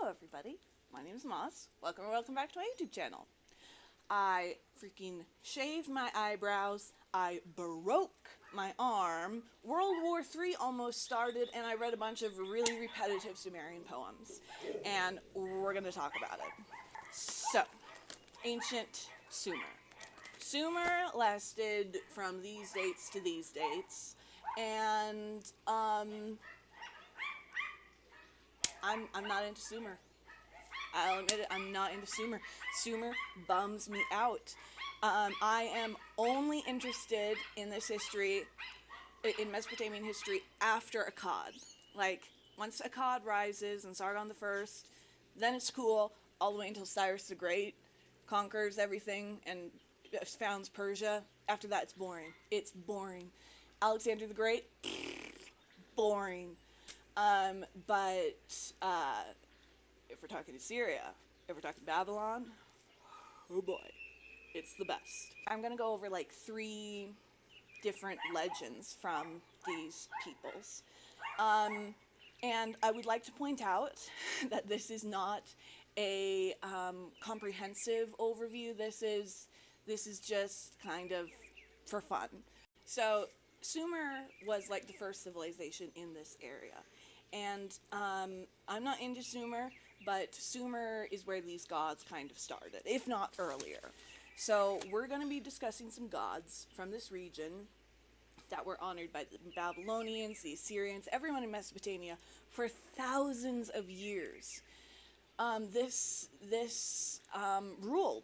Hello everybody, my name is Moss. Welcome back to my YouTube channel. I freaking shaved my eyebrows, I broke my arm, World War III almost started, and I read a bunch of really repetitive Sumerian poems. And we're gonna talk about it. So, ancient Sumer. Sumer lasted from these dates to these dates, and I'm not into Sumer. I'll admit it, I'm not into Sumer. Sumer bums me out. I am only interested in this history, in Mesopotamian history, after Akkad. Like, once Akkad rises and Sargon I, then it's cool, all the way until Cyrus the Great conquers everything and founds Persia. After that, it's boring. It's boring. Alexander the Great, boring. But if we're talking Assyria, if we're talking Babylon, oh boy, it's the best. I'm gonna go over like 3 different legends from these peoples. And I would like to point out that this is not a comprehensive overview. This is just kind of for fun. So Sumer was like the first civilization in this area. And I'm not into Sumer, but Sumer is where these gods kind of started, if not earlier. So we're going to be discussing some gods from this region that were honored by the Babylonians, the Assyrians, everyone in Mesopotamia for thousands of years. This ruled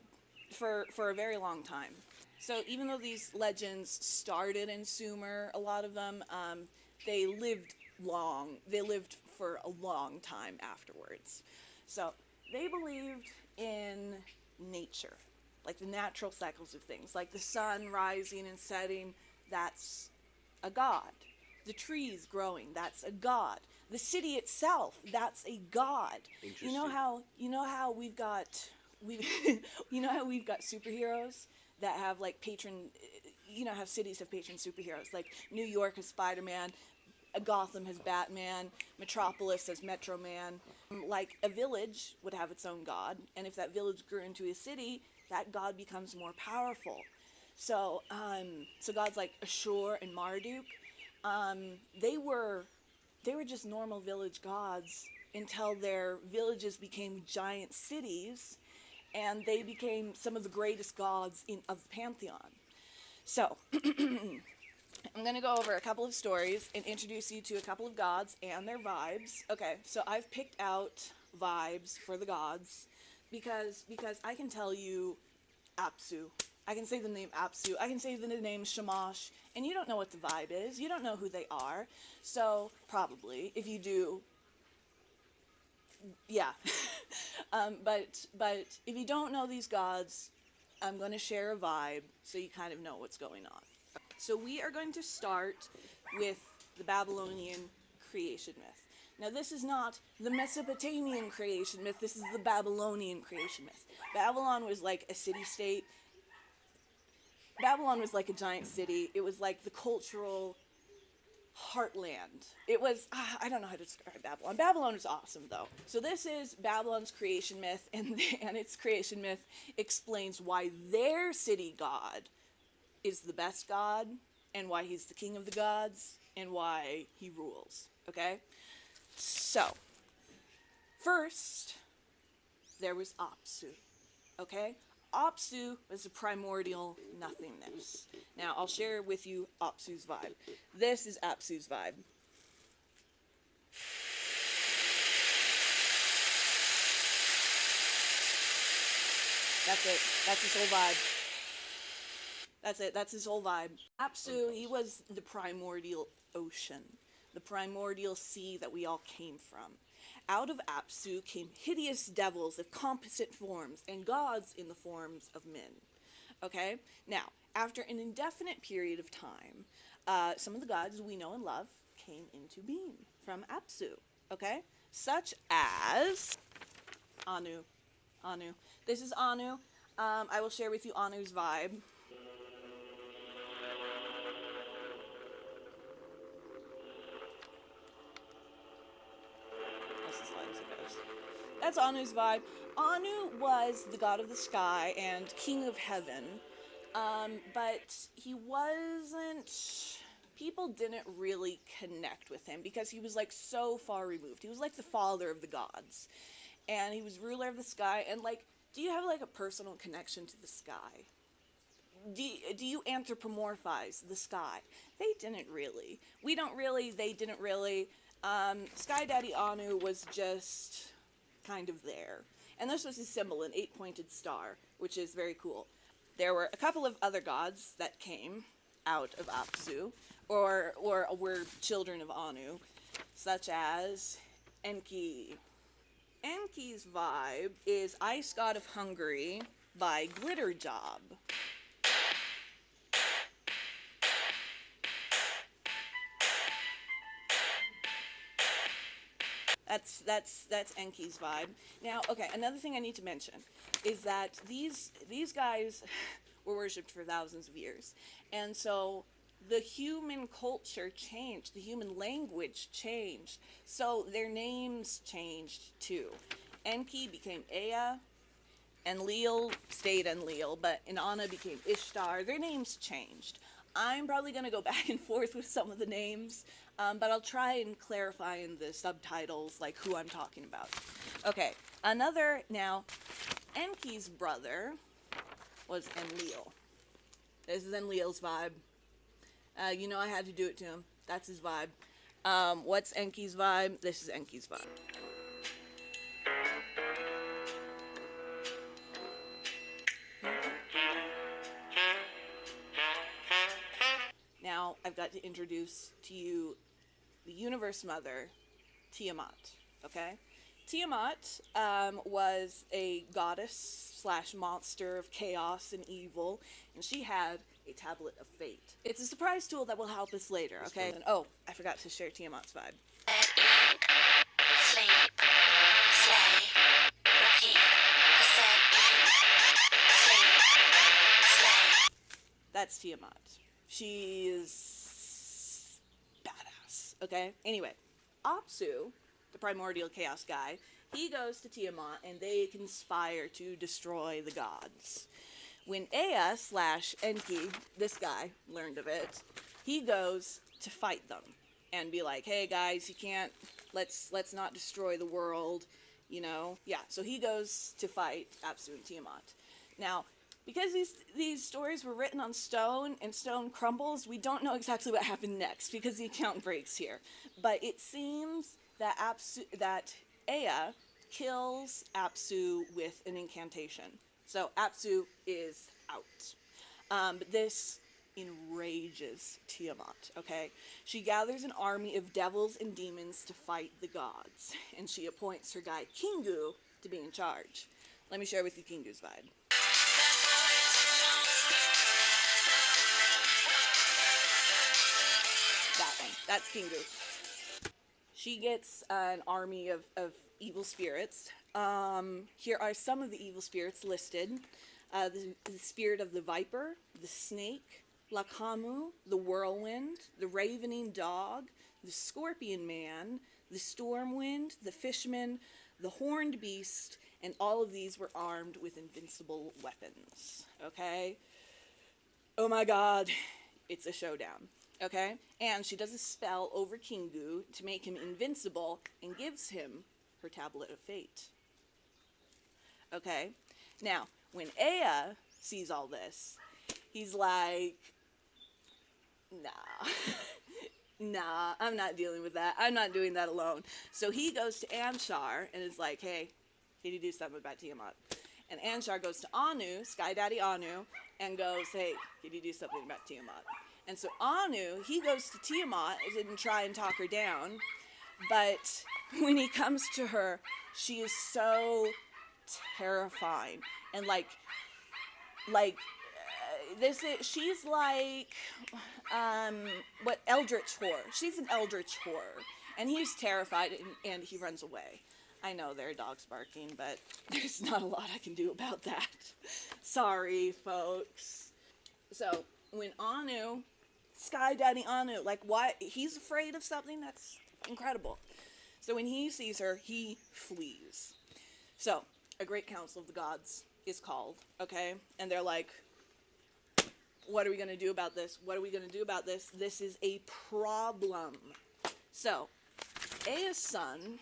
for a very long time. So even though these legends started in Sumer, a lot of them, they lived long. They lived for a long time afterwards. So they believed in nature, like the natural cycles of things, like the sun rising and setting, that's a god. The trees growing, that's a god. The city itself, that's a god. You know how we've got superheroes that have like have cities have patron superheroes, like New York has Spider-Man, Gotham has Batman, Metropolis has Metro Man. Like a village would have its own god, and if that village grew into a city, that god becomes more powerful. So gods like Ashur and Marduk, they were just normal village gods until their villages became giant cities, and they became some of the greatest gods of the pantheon. So I'm going to go over a couple of stories and introduce you to a couple of gods and their vibes. Okay, so I've picked out vibes for the gods because I can tell you Apsu. I can say the name Apsu. I can say the name Shamash, and you don't know what the vibe is. You don't know who they are. So probably, if you do, yeah. But if you don't know these gods, I'm going to share a vibe so you kind of know what's going on. So we are going to start with the Babylonian creation myth. Now this is not the Mesopotamian creation myth, this is the Babylonian creation myth. Babylon was like a city-state. Babylon was like a giant city. It was like the cultural heartland. It was, I don't know how to describe Babylon. Babylon is awesome though. So this is Babylon's creation myth, and its creation myth explains why their city god is the best god, and why he's the king of the gods, and why he rules, okay? So, first, there was Apsu, okay? Apsu was a primordial nothingness. Now, I'll share with you Apsu's vibe. This is Apsu's vibe. That's it. That's his whole vibe. That's it. That's his whole vibe. Apsu, he was the primordial ocean, the primordial sea that we all came from. Out of Apsu came hideous devils of composite forms and gods in the forms of men. Okay? Now, after an indefinite period of time, some of the gods we know and love came into being from Apsu. Okay? Such as Anu. Anu. This is Anu. I will share with you Anu's vibe. that's Anu's vibe. Anu was the god of the sky and king of heaven, but he wasn't. People didn't really connect with him because he was like so far removed. He was like the father of the gods, and he was ruler of the sky. And like, do you have like a personal connection to the sky? Do you anthropomorphize the sky? They didn't really. We don't really. They didn't really. Sky Daddy Anu was just kind of there. And this was his symbol, an 8-pointed star, which is very cool. There were a couple of other gods that came out of Apsu, or were children of Anu, such as Enki. Enki's vibe is Ice God of Hungary by Glitter Job. That's Enki's vibe. Now, okay, another thing I need to mention is that these guys were worshipped for thousands of years, and so the human culture changed, the human language changed, so their names changed too. Enki became Ea, Enlil stayed Enlil, but Inanna became Ishtar. Their names changed. I'm probably going to go back and forth with some of the names, but I'll try and clarify in the subtitles, like, who I'm talking about. Okay, now, Enki's brother was Enlil. This is Enlil's vibe. You know I had to do it to him. That's his vibe. What's Enki's vibe? This is Enki's vibe. Now, I've got to introduce to you the universe mother, Tiamat, okay? Tiamat was a goddess slash monster of chaos and evil, and she had a tablet of fate. It's a surprise tool that will help us later, okay? And, oh, I forgot to share Tiamat's vibe. Sleep, slay, repeat, slay. That's Tiamat. She's badass, okay? Anyway, Apsu, the primordial chaos guy, he goes to Tiamat and they conspire to destroy the gods. When Ea slash Enki, this guy, learned of it, he goes to fight them and be like, hey guys, you can't, let's not destroy the world, you know? Yeah, so he goes to fight Apsu and Tiamat. Now, because these stories were written on stone and stone crumbles, we don't know exactly what happened next because the account breaks here. But it seems that Ea kills Apsu with an incantation. So Apsu is out. But this enrages Tiamat, okay? She gathers an army of devils and demons to fight the gods, and she appoints her guy Kingu to be in charge. Let me share with you Kingu's vibe. That one. That's Kingu. She gets an army of evil spirits. Here are some of the evil spirits listed. The spirit of the viper, the snake, Lakamu, the whirlwind, the ravening dog, the scorpion man, the storm wind, the fishman, the horned beast, and all of these were armed with invincible weapons. Okay? Oh my god, it's a showdown. Okay? And she does a spell over Kingu to make him invincible and gives him her tablet of fate. Okay? Now, when Ea sees all this, he's like, nah. Nah, I'm not dealing with that. I'm not doing that alone. So he goes to Anshar and is like, hey, can you do something about Tiamat? And Anshar goes to Anu, Sky Daddy Anu, and goes, hey, can you do something about Tiamat? And so Anu, he goes to Tiamat and try and talk her down, but when he comes to her, she is so terrifying. And she's like, what, Eldritch horror. She's an Eldritch horror. And he's terrified and he runs away. I know there are dogs barking, but there's not a lot I can do about that. Sorry, folks. So, when Anu, Sky Daddy Anu, like, why, he's afraid of something, that's incredible. So when he sees her, he flees. So, a great council of the gods is called, okay? And they're like, what are we going to do about this? What are we going to do about this? This is a problem. So, Ea's son,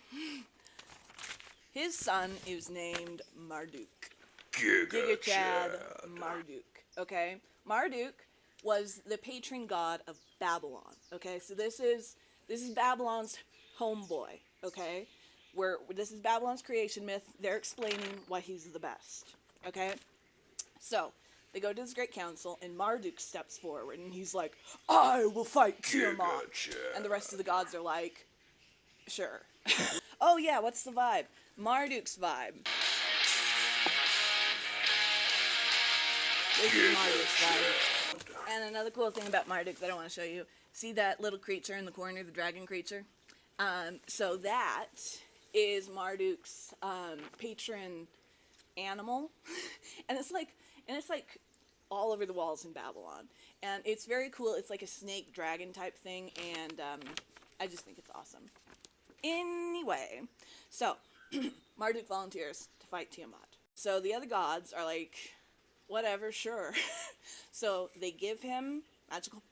his son is named Marduk. Giga-Chad Marduk, okay? Marduk was the patron god of Babylon, okay? So this is Babylon's homeboy, okay? This is Babylon's creation myth. They're explaining why he's the best, okay? So, they go to this great council, and Marduk steps forward, and he's like, I will fight Tiamat. And the rest of the gods are like, sure. Oh yeah, what's the vibe? Marduk's vibe. This is Marduk's vibe. And another cool thing about Marduk that I want to show you, see that little creature in the corner, the dragon creature? So that is Marduk's patron animal. And it's like all over the walls in Babylon. And it's very cool. It's like a snake dragon type thing, and I just think it's awesome. Anyway, so Marduk volunteers to fight Tiamat. So the other gods are like, whatever, sure. So they give him magical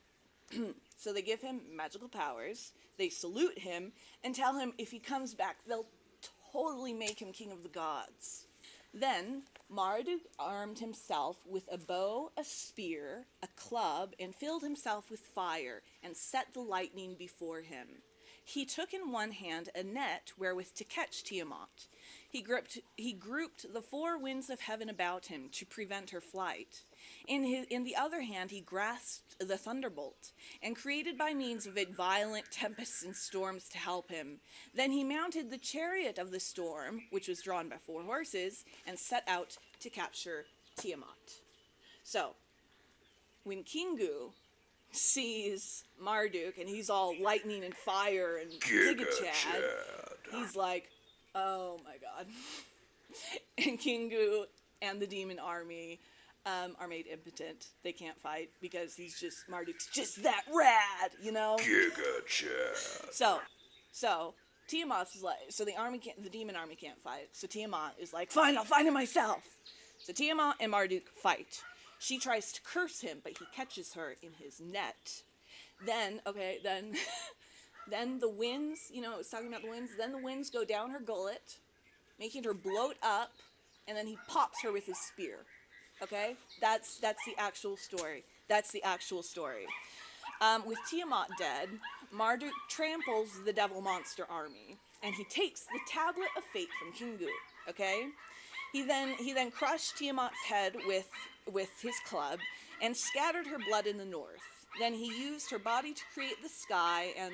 powers. They salute him and tell him if he comes back, they'll totally make him king of the gods. Then Marduk armed himself with a bow, a spear, a club, and filled himself with fire, and set the lightning before him. He took in one hand a net wherewith to catch Tiamat. He grouped the four winds of heaven about him to prevent her flight. In the other hand he grasped the thunderbolt, and created by means of it violent tempests and storms to help him. Then he mounted the chariot of the storm, which was drawn by 4 horses, and set out to capture Tiamat. So, when Kingu sees Marduk, and he's all lightning and fire and Giga-Chad, he's like, oh my god. And Kingu and the demon army are made impotent. They can't fight because Marduk's just that rad, you know? Giga-Chad. So Tiamat is like, so the demon army can't fight. So Tiamat is like, fine, I'll fight him myself. So Tiamat and Marduk fight. She tries to curse him, but he catches her in his net. Then the winds, you know, it was talking about the winds, then the winds go down her gullet, making her bloat up, and then he pops her with his spear. Okay? That's the actual story. With Tiamat dead, Marduk tramples the devil monster army, and he takes the tablet of fate from Kingu. Okay? He then crushed Tiamat's head with his club and scattered her blood in the north. Then he used her body to create the sky and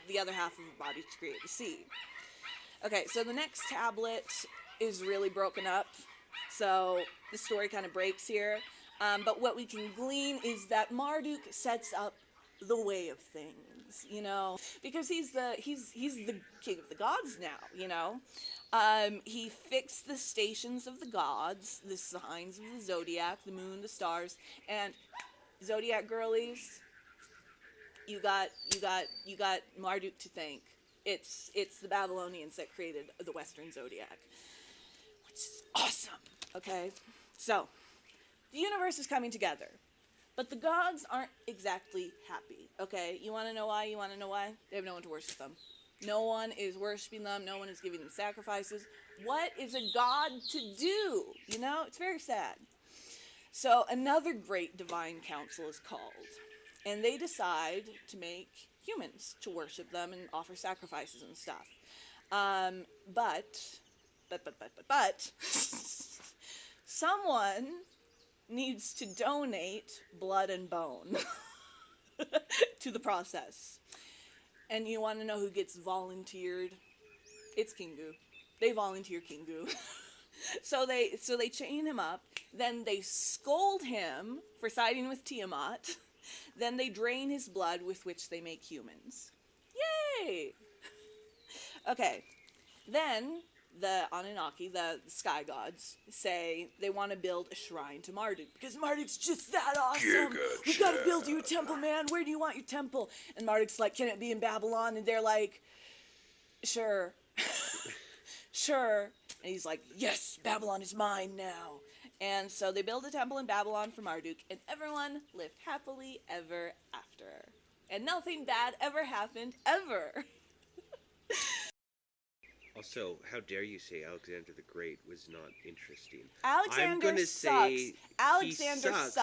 the other half of her body to create the sea. Okay, so the next tablet is really broken up. So the story kind of breaks here. But what we can glean is that Marduk sets up the way of things, you know, because he's the king of the gods now, you know. He fixed the stations of the gods, the signs of the zodiac, the moon, the stars, and zodiac girlies. You got Marduk to thank. It's the Babylonians that created the Western zodiac, which is awesome. Okay, so the universe is coming together, but the gods aren't exactly happy. Okay, you want to know why? They have no one to worship them. No one is worshiping them. No one is giving them sacrifices. What is a god to do? You know, it's very sad. So another great divine council is called, and they decide to make humans to worship them and offer sacrifices and stuff. But someone needs to donate blood and bone to the process. And you want to know who gets volunteered? It's Kingu. They volunteer Kingu. So they chain him up. Then they scold him for siding with Tiamat. Then they drain his blood, with which they make humans. Yay! Okay. Then the Anunnaki, the sky gods, say they want to build a shrine to Marduk because Marduk's just that awesome. We gotta build you a temple, man. Where do you want your temple? And Marduk's like, can it be in Babylon? And they're like, sure. Sure. And he's like, yes, Babylon is mine now. And so they build a temple in Babylon for Marduk, and everyone lived happily ever after. And nothing bad ever happened, ever. Also, how dare you say Alexander the Great was not interesting? Alexander I'm gonna sucks. say Alexander he sucks. sucks.